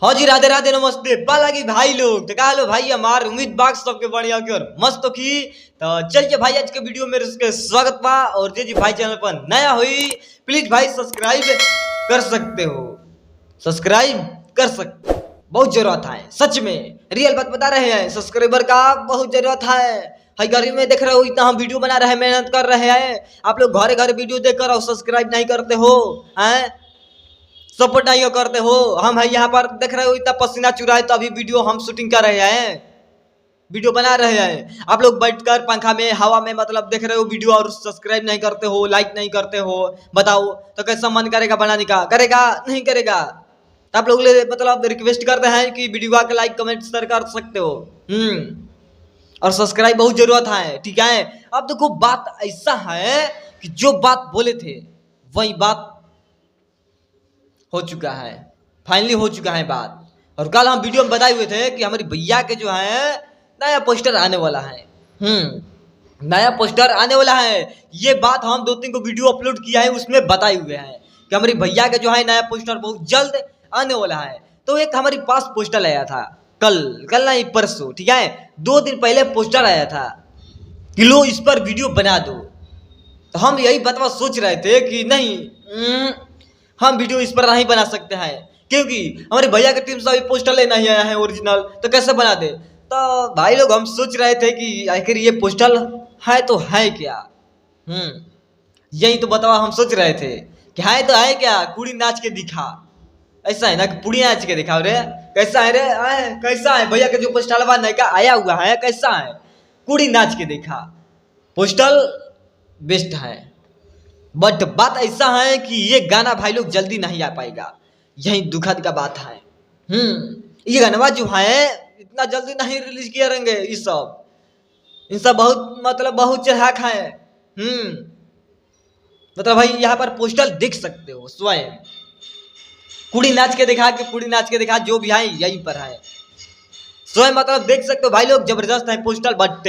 हाँ जी, राधे राधे नमस्ते बालागी भाई लोग। तो कहा लो भाई, हमार उम्मीद बाग सबके बढ़िया की और मस्त की। तो चलिए भाई, आज के वीडियो में इसके स्वागत बा। और जी भाई चैनल पर नया हुई प्लीज भाई सब्सक्राइब कर सकते हो, सब्सक्राइब कर सकते, बहुत जरूरत है सच में, रियल बात बता रहे हैं, सब्सक्राइबर का बहुत जरूरत है। हर घर में देख रहे हो, इतना हम वीडियो बना रहे हैं, मेहनत कर रहे हैं, आप लोग घरे घरे वीडियो देख कर और सब्सक्राइब नहीं करते हो, हैं सपोर्ट नहीं करते हो। हम है यहाँ पर देख रहे हो, इतना पसीना चुराए तो अभी वीडियो हम शूटिंग कर रहे हैं, वीडियो बना रहे हैं। आप लोग बैठकर पंखा में हवा में मतलब देख रहे हो वीडियो और सब्सक्राइब नहीं करते हो, लाइक नहीं करते हो। बताओ तो कैसा मन करेगा बनाने का? करेगा नहीं करेगा? तो आप लोग मतलब रिक्वेस्ट करते हैं कि वीडियो के लाइक कमेंट शेयर कर सकते हो, और सब्सक्राइब बहुत जरूरत है, ठीक है। अब देखो बात ऐसा है कि जो बात बोले थे वही बात हो चुका है, फाइनली हो चुका है बात। और कल हम वीडियो में बताए हुए थे कि हमारी भैया के जो है नया पोस्टर आने वाला है, नया पोस्टर आने वाला है। ये बात हम 2-3 को वीडियो अपलोड किया है, उसमें बताए हुए हैं कि हमारी भैया के जो है नया पोस्टर बहुत जल्द आने वाला है। तो एक हमारे पास पोस्टर आया था कल नहीं परसों, ठीक है, 2 दिन पहले पोस्टर आया था कि लो इस पर वीडियो बना दो। तो हम यही बतवा सोच रहे थे कि नहीं, हम वीडियो इस पर नहीं बना सकते हैं, क्योंकि हमारे भैया की टीम से अभी पोस्टर लेना ही आया है ओरिजिनल, तो कैसे बना दे। तो भाई लोग हम सोच रहे थे कि आखिर ये पोस्टर है तो है क्या, यही तो बताओ, हम सोच रहे थे कि है तो है क्या, कुड़ी नाच के दिखा, ऐसा है ना कि पुड़ी नाच के दिखाओ रे, कैसा है रे, कैसा है भैया का जो पोस्टर नया आया हुआ है, कैसा है, कुड़ी नाच के दिखा, पोस्टर बेस्ट है। बट बात ऐसा है कि ये गाना भाई लोग जल्दी नहीं आ पाएगा, यही दुखद का बात है। ये गाना जो है इतना जल्दी नहीं रिलीज किया रहेंगे, इन सब बहुत मतलब बहुत चढ़ाक है। मतलब भाई यहाँ पर पोस्टर देख सकते हो स्वयं, कुड़ी नाच के दिखा कि पुड़ी नाच के दिखा, जो भी है यहीं पर है, स्वयं मतलब देख सकते हो भाई लोग, जबरदस्त है पोस्टर। बट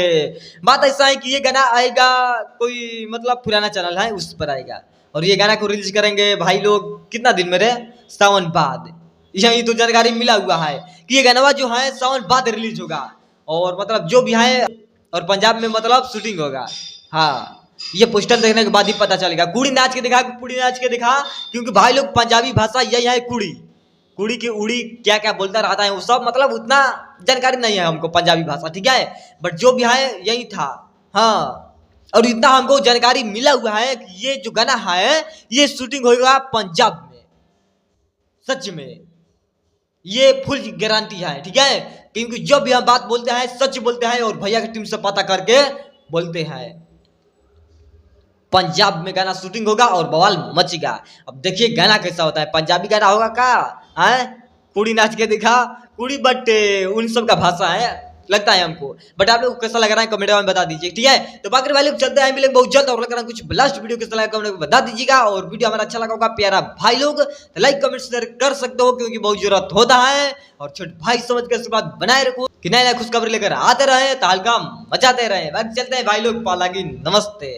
बात ऐसा है कि ये गाना आएगा कोई मतलब पुराना चैनल है उस पर आएगा, और ये गाना को रिलीज करेंगे भाई लोग कितना दिन में रे, सावन बाद। यही तो जानकारी मिला हुआ है कि ये गाना जो है सावन बाद रिलीज होगा, और मतलब जो भी है, और पंजाब में मतलब शूटिंग होगा। हाँ, ये पोस्टर देखने के बाद ही पता चलेगा। कुड़ी नाच के दिखा, पुड़ी नाच के दिखा, क्योंकि भाई लोग पंजाबी भाषा यही है, कुड़ी की उड़ी क्या क्या बोलता रहता है वो सब, मतलब उतना जानकारी नहीं है हमको पंजाबी भाषा, ठीक है, बट जो भी है यही था। हाँ, और इतना हमको जानकारी मिला हुआ है कि ये जो गाना है ये शूटिंग होगा पंजाब में, सच में ये फुल गारंटी है, ठीक है, क्योंकि जब भी हम बात बोलते हैं सच बोलते हैं, और भैया की टीम से पता करके बोलते हैं। पंजाब में गाना शूटिंग होगा और बवाल मचेगा। अब देखिए गाना कैसा होता है, पंजाबी गाना होगा का है, कुड़ी नाच के दिखा, कुड़ी बट उन सब का भाषा है लगता है हमको। बट आप लोग कैसा लग रहा है कमेंट में बता दीजिए, ठीक है। तो बाकी भाई लोग चलते हैं, मिलेंगे बहुत जल्द, और लग रहा है कुछ लास्ट वीडियो कैसा लगा कमेंट में बता दीजिएगा। और वीडियो हमारा अच्छा लगा होगा प्यारा भाई लोग तो लाइक कमेंट शेयर कर सकते हो, क्योंकि बहुत जरूरत होता है, और छोटे भाई समझ कर बात बनाए रखो कि नया नया खुशखबरी लेकर आते रहे, तालका मचाते रहे। बाकी चलते हैं भाई लोग, पालागी नमस्ते।